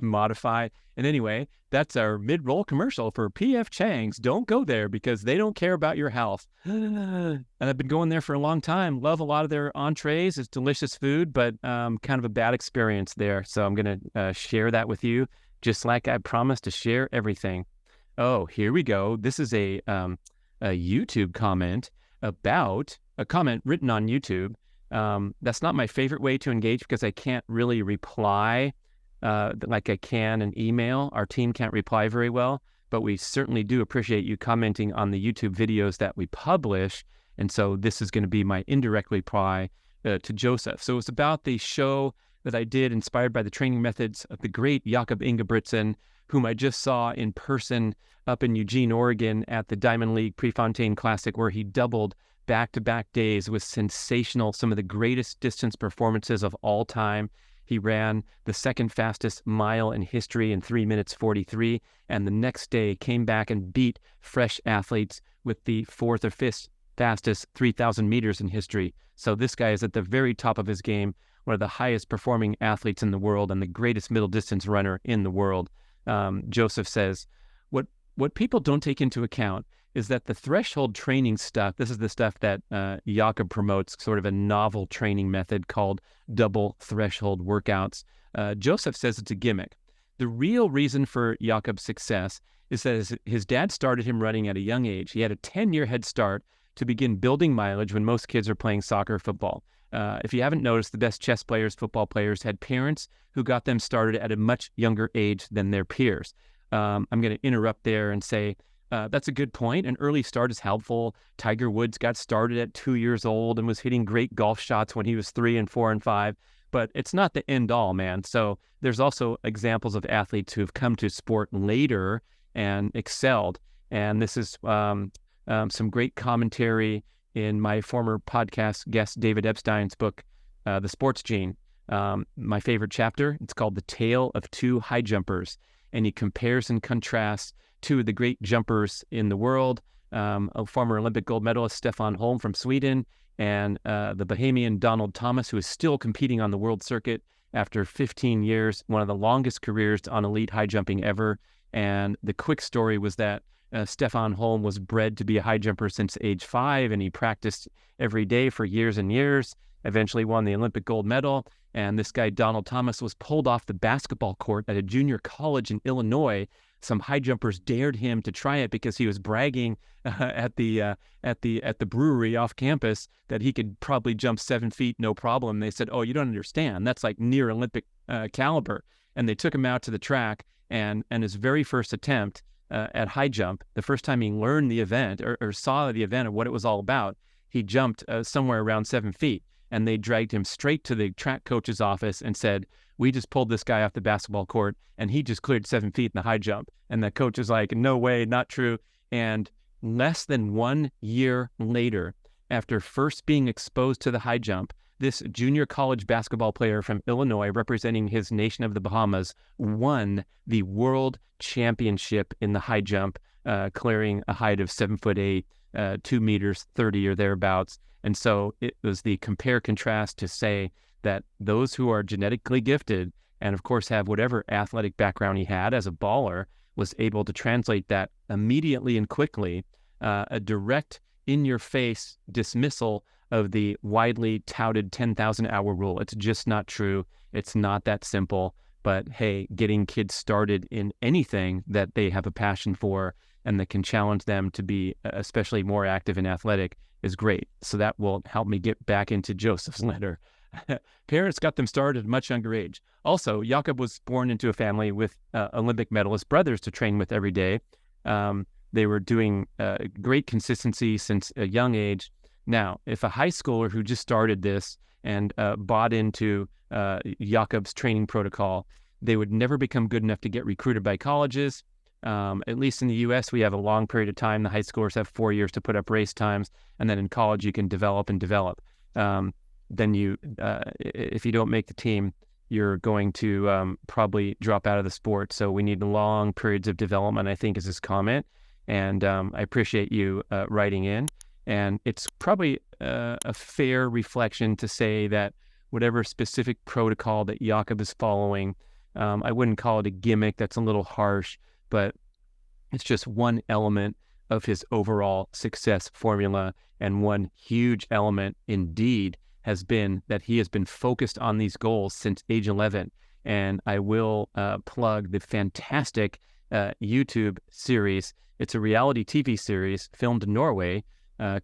modify? And anyway, that's our mid-roll commercial for P.F. Chang's. Don't go there because they don't care about your health. And I've been going there for a long time. Love a lot of their entrees. It's delicious food, but kind of a bad experience there. So I'm going to share that with you, just like I promised to share everything. Oh, here we go. This is a YouTube comment about a comment written on YouTube. That's not my favorite way to engage because I can't really reply like I can an email. Our team can't reply very well, but we certainly do appreciate you commenting on the YouTube videos that we publish. And so this is going to be my indirect reply to Joseph. So it's about the show that I did inspired by the training methods of the great Jakob Ingebrigtsen, whom I just saw in person up in Eugene, Oregon at the Diamond League Prefontaine Classic, where he doubled back-to-back days with sensational, some of the greatest distance performances of all time. He ran the second fastest mile in history in 3 minutes 43, and the next day came back and beat fresh athletes with the fourth or fifth fastest 3,000 meters in history. So this guy is at the very top of his game, one of the highest performing athletes in the world and the greatest middle distance runner in the world. Joseph says, what people don't take into account is that the threshold training stuff, this is the stuff that Jakob promotes, sort of a novel training method called double threshold workouts. Joseph says it's a gimmick. The real reason for Jakob's success is that his dad started him running at a young age. He had a 10-year head start to begin building mileage when most kids are playing soccer or football. If you haven't noticed, the best chess players, football players had parents who got them started at a much younger age than their peers. I'm going to interrupt there and say, that's a good point. An early start is helpful. Tiger Woods got started at 2 years old and was hitting great golf shots when he was 3 and 4 and 5. But it's not the end all, man. So there's also examples of athletes who have come to sport later and excelled. And this is some great commentary in my former podcast guest David Epstein's book, The Sports Gene. My favorite chapter, it's called The Tale of Two High Jumpers. And he compares and contrasts two of the great jumpers in the world, a former Olympic gold medalist, Stefan Holm from Sweden, and the Bahamian Donald Thomas, who is still competing on the world circuit after 15 years, one of the longest careers on elite high jumping ever. And the quick story was that Stefan Holm was bred to be a high jumper since age 5, and he practiced every day for years and years, eventually won the Olympic gold medal. And this guy, Donald Thomas, was pulled off the basketball court at a junior college in Illinois. Some high jumpers dared him to try it because he was bragging at the brewery off campus that he could probably jump 7 feet, no problem. They said, "Oh, you don't understand. That's like near Olympic caliber." And they took him out to the track, and his very first attempt at high jump, the first time he learned the event or saw the event of what it was all about, he jumped somewhere around 7 feet. And they dragged him straight to the track coach's office and said, "We just pulled this guy off the basketball court and he just cleared 7 feet in the high jump." And the coach is like, "No way, not true." And less than 1 year later, after first being exposed to the high jump, this junior college basketball player from Illinois, representing his nation of the Bahamas, won the world championship in the high jump, clearing a height of 7'8", 2 meters 30 or thereabouts. And so it was the compare contrast to say that those who are genetically gifted and of course have whatever athletic background he had as a baller was able to translate that immediately and quickly, a direct in-your-face dismissal of the widely touted 10,000 hour rule. It's just not true. It's not that simple. But hey, getting kids started in anything that they have a passion for and that can challenge them to be especially more active and athletic is great. So that will help me get back into Joseph's letter. Parents got them started at a much younger age. Also, Jakob was born into a family with Olympic medalist brothers to train with every day. They were doing great consistency since a young age. Now, if a high schooler who just started this and bought into Jakob's training protocol, they would never become good enough to get recruited by colleges. At least in the U.S., we have a long period of time. The high schoolers have 4 years to put up race times, and then in college you can develop and develop. Then you, if you don't make the team, you're going to probably drop out of the sport. So we need long periods of development, I think, is his comment. And I appreciate you writing in. And it's probably a fair reflection to say that whatever specific protocol that Jakob is following, I wouldn't call it a gimmick. That's a little harsh, but it's just one element of his overall success formula. And one huge element indeed has been that he has been focused on these goals since age 11. And I will plug the fantastic YouTube series. It's a reality TV series filmed in Norway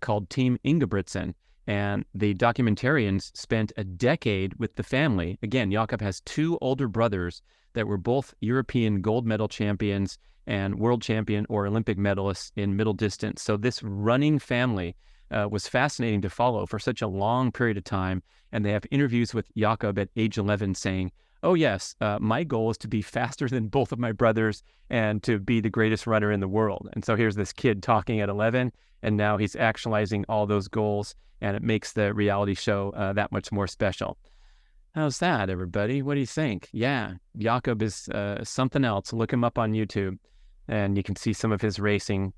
called Team Ingebrigtsen. And the documentarians spent a decade with the family. Again, Jakob has 2 older brothers that were both European gold medal champions and world champion or Olympic medalists in middle distance. So this running family was fascinating to follow for such a long period of time. And they have interviews with Jakob at age 11 saying, "Oh yes, my goal is to be faster than both of my brothers and to be the greatest runner in the world." And so here's this kid talking at 11, and now he's actualizing all those goals, and it makes the reality show that much more special. How's that, everybody? What do you think? Yeah, Jakob is something else. Look him up on YouTube, and you can see some of his racing.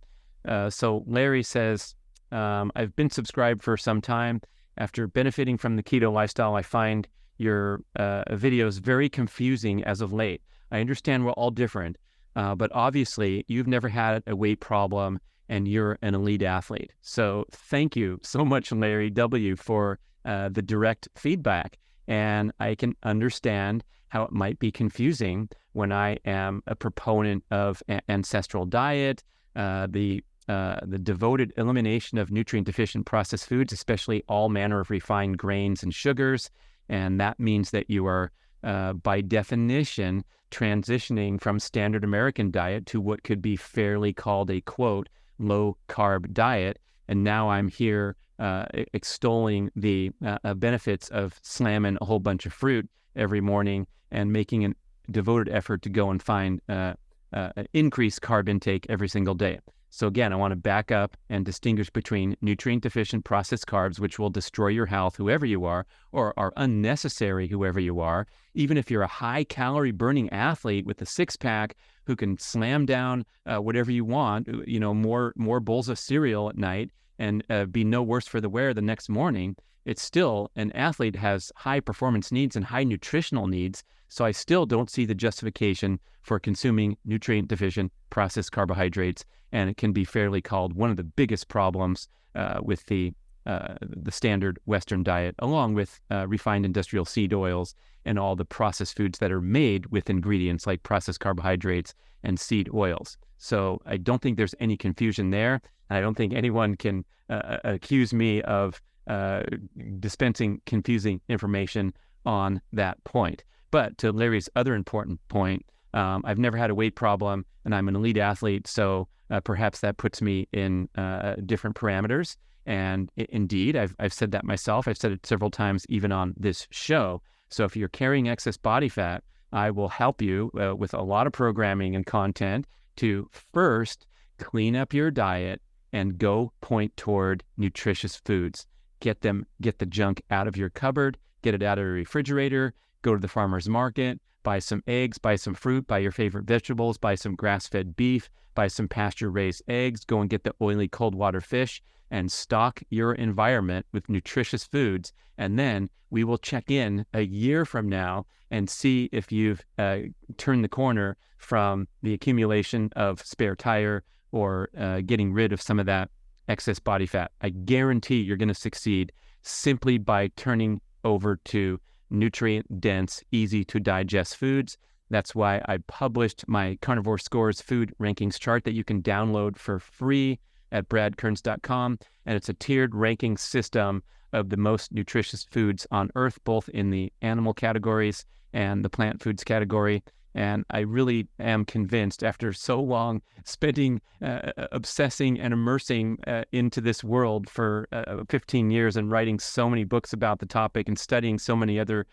So Larry says, I've been subscribed for some time. After benefiting from the keto lifestyle, I find your videos very confusing as of late. I understand we're all different, but obviously you've never had a weight problem and you're an elite athlete. So thank you so much, Larry W., for the direct feedback. And I can understand how it might be confusing when I am a proponent of ancestral diet, the devoted elimination of nutrient-deficient processed foods, especially all manner of refined grains and sugars. And that means that you are, by definition, transitioning from standard American diet to what could be fairly called a, quote, low-carb diet. And now I'm here extolling the benefits of slamming a whole bunch of fruit every morning and making a devoted effort to go and find increased carb intake every single day. So again, I want to back up and distinguish between nutrient-deficient processed carbs, which will destroy your health, whoever you are, or are unnecessary, whoever you are. Even if you're a high-calorie burning athlete with a six-pack who can slam down whatever you want, more bowls of cereal at night, and be no worse for the wear the next morning, it's still, an athlete has high performance needs and high nutritional needs. So I still don't see the justification for consuming nutrient deficient processed carbohydrates. And it can be fairly called one of the biggest problems with the standard Western diet, along with refined industrial seed oils and all the processed foods that are made with ingredients like processed carbohydrates and seed oils. So I don't think there's any confusion there. And I don't think anyone can accuse me of dispensing confusing information on that point. But to Larry's other important point, I've never had a weight problem and I'm an elite athlete. So perhaps that puts me in different parameters. And indeed, I've said that myself. I've said it several times, even on this show. So if you're carrying excess body fat, I will help you with a lot of programming and content to first clean up your diet and go point toward nutritious foods. Get the junk out of your cupboard, get it out of your refrigerator, go to the farmer's market, buy some eggs, buy some fruit, buy your favorite vegetables, buy some grass-fed beef, buy some pasture-raised eggs, go and get the oily cold water fish, and stock your environment with nutritious foods. And then we will check in a year from now and see if you've turned the corner from the accumulation of spare tire or getting rid of some of that excess body fat. I guarantee you're going to succeed simply by turning over to nutrient-dense, easy-to-digest foods. That's why I published my Carnivore Scores food rankings chart that you can download for free at bradkearns.com. And it's a tiered ranking system of the most nutritious foods on Earth, both in the animal categories and the plant foods category. And I really am convinced, after so long spending, obsessing and immersing into this world for 15 years and writing so many books about the topic and studying so many other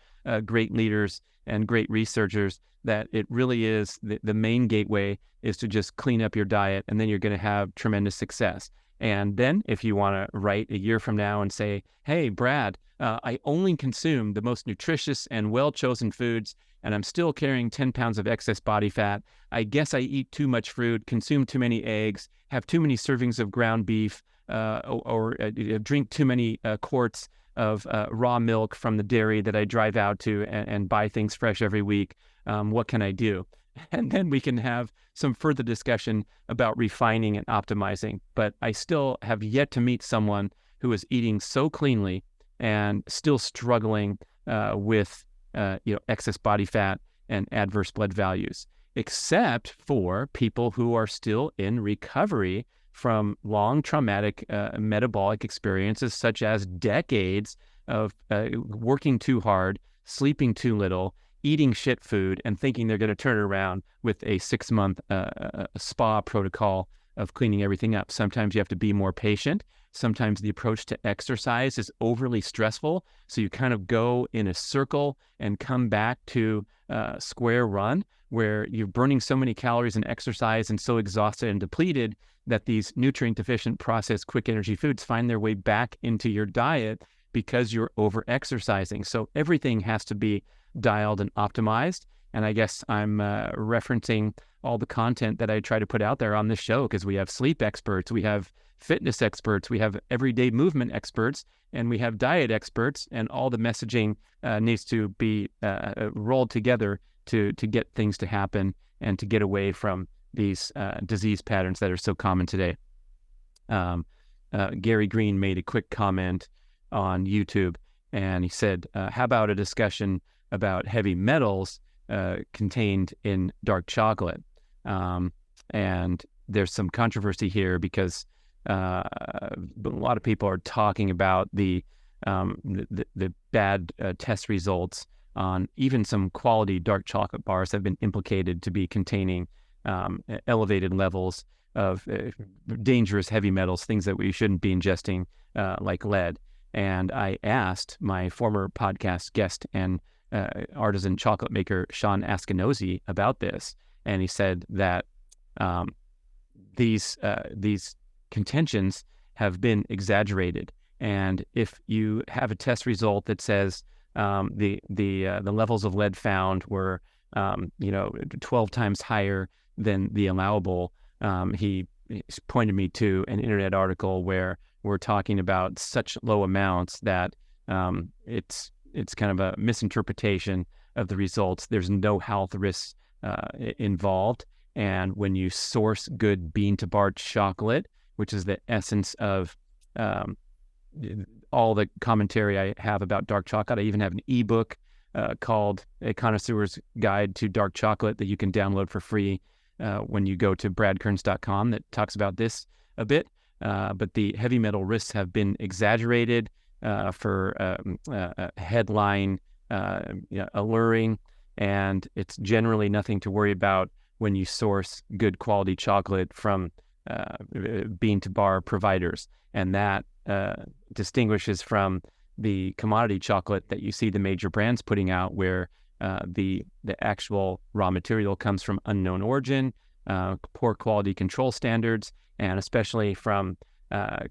great leaders and great researchers, that it really is the main gateway is to just clean up your diet, and then you're going to have tremendous success. And then if you want to write a year from now and say, hey, Brad, I only consume the most nutritious and well-chosen foods, and I'm still carrying 10 pounds of excess body fat. I guess I eat too much fruit, consume too many eggs, have too many servings of ground beef, or drink too many quarts of raw milk from the dairy that I drive out to and buy things fresh every week. What can I do? And then we can have some further discussion about refining and optimizing. But I still have yet to meet someone who is eating so cleanly and still struggling with excess body fat and adverse blood values, except for people who are still in recovery from long traumatic metabolic experiences, such as decades of working too hard, sleeping too little, eating shit food, and thinking they're going to turn it around with a 6-month spa protocol of cleaning everything up. Sometimes you have to be more patient. Sometimes the approach to exercise is overly stressful, so you kind of go in a circle and come back to square one, where you're burning so many calories in exercise and so exhausted and depleted that these nutrient-deficient processed quick energy foods find their way back into your diet because you're over exercising. So everything has to be dialed and optimized. And I guess I'm referencing all the content that I try to put out there on this show, because we have sleep experts, we have fitness experts, we have everyday movement experts, and we have diet experts, and all the messaging needs to be rolled together to get things to happen and to get away from these disease patterns that are so common today. Gary Green made a quick comment on YouTube, and he said, how about a discussion about heavy metals contained in dark chocolate? And there's some controversy here because a lot of people are talking about the bad test results on even some quality dark chocolate bars have been implicated to be containing elevated levels of dangerous heavy metals, things that we shouldn't be ingesting, like lead. And I asked my former podcast guest and artisan chocolate maker, Sean Askinosie, about this. And he said that these contentions have been exaggerated. And if you have a test result that says the levels of lead found were 12 times higher than the allowable, he pointed me to an internet article where we're talking about such low amounts that it's kind of a misinterpretation of the results. There's no health risks involved. And when you source good bean to bar chocolate, which is the essence of all the commentary I have about dark chocolate, I even have an ebook called A Connoisseur's Guide to Dark Chocolate that you can download for free when you go to bradkearns.com that talks about this a bit. But the heavy metal risks have been exaggerated for headline alluring, and it's generally nothing to worry about when you source good quality chocolate from bean to bar providers. And that distinguishes from the commodity chocolate that you see the major brands putting out, where the actual raw material comes from unknown origin, poor quality control standards, and especially from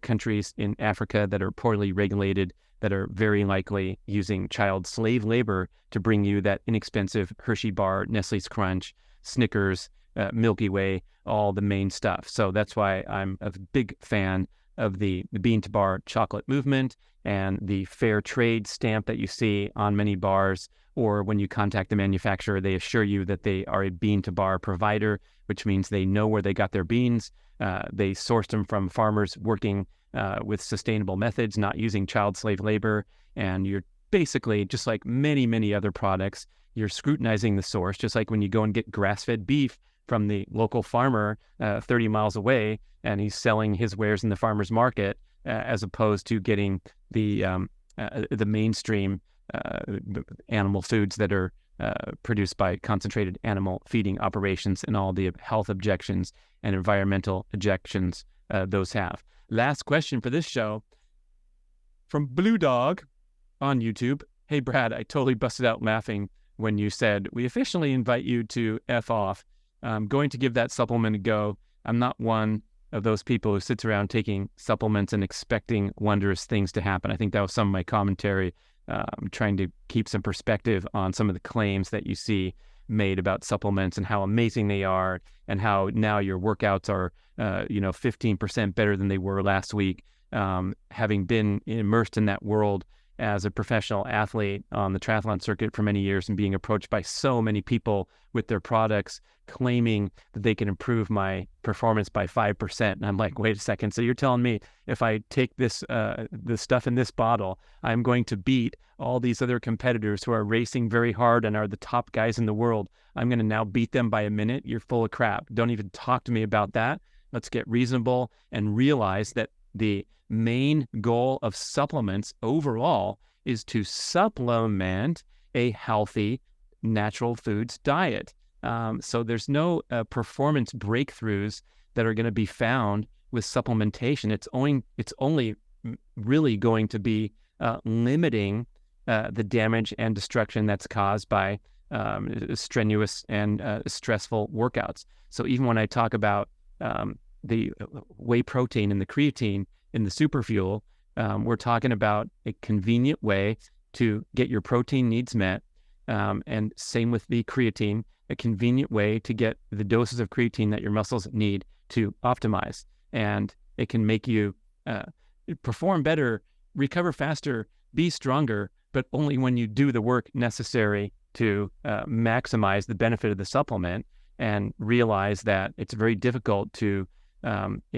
countries in Africa that are poorly regulated, that are very likely using child slave labor to bring you that inexpensive Hershey bar, Nestle's Crunch, Snickers, Milky Way, all the main stuff. So that's why I'm a big fan of the bean to bar chocolate movement and the fair trade stamp that you see on many bars, or when you contact the manufacturer, they assure you that they are a bean to bar provider, which means they know where they got their beans. They sourced them from farmers working with sustainable methods, not using child slave labor. And you're basically, just like many, many other products, you're scrutinizing the source, just like when you go and get grass-fed beef from the local farmer 30 miles away, and he's selling his wares in the farmer's market, as opposed to getting the mainstream animal foods that are produced by concentrated animal feeding operations, and all the health objections and environmental objections those have. Last question for this show from Blue Dog on YouTube. Hey, Brad, I totally busted out laughing when you said, we officially invite you to F off. I'm going to give that supplement a go. I'm not one of those people who sits around taking supplements and expecting wondrous things to happen. I think that was some of my commentary. I'm trying to keep some perspective on some of the claims that you see made about supplements and how amazing they are, and how now your workouts are 15% better than they were last week. Having been immersed in that world as a professional athlete on the triathlon circuit for many years, and being approached by so many people with their products claiming that they can improve my performance by 5%. And I'm like, wait a second. So you're telling me if I take this stuff in this bottle, I'm going to beat all these other competitors who are racing very hard and are the top guys in the world? I'm going to now beat them by a minute? You're full of crap. Don't even talk to me about that. Let's get reasonable and realize that the main goal of supplements overall is to supplement a healthy natural foods diet. So there's no performance breakthroughs that are going to be found with supplementation. It's only really going to be limiting the damage and destruction that's caused by strenuous and stressful workouts. So even when I talk about the whey protein and the creatine in the Superfuel, We're talking about a convenient way to get your protein needs met. And same with the creatine, a convenient way to get the doses of creatine that your muscles need to optimize. And it can make you perform better, recover faster, be stronger, but only when you do the work necessary to maximize the benefit of the supplement, and realize that it's very difficult to,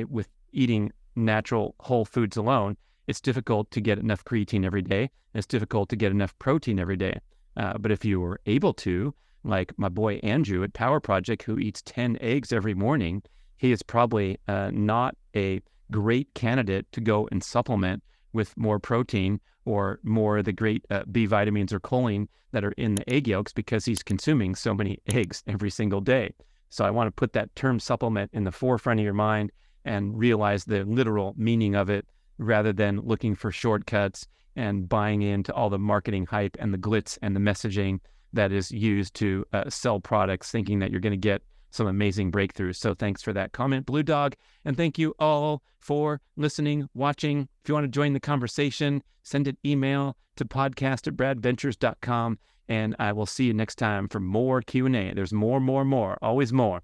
with eating natural whole foods alone, it's difficult to get enough creatine every day. And it's difficult to get enough protein every day. But if you were able to, like my boy Andrew at Power Project, who eats 10 eggs every morning, he is probably not a great candidate to go and supplement with more protein or more of the great B vitamins or choline that are in the egg yolks, because he's consuming so many eggs every single day. So I want to put that term supplement in the forefront of your mind and realize the literal meaning of it, rather than looking for shortcuts and buying into all the marketing hype and the glitz and the messaging that is used to sell products, thinking that you're going to get some amazing breakthroughs. So thanks for that comment, Blue Dog. And thank you all for listening, watching. If you want to join the conversation, send an email to podcast@bradventures.com. And I will see you next time for more Q&A. There's more, always more.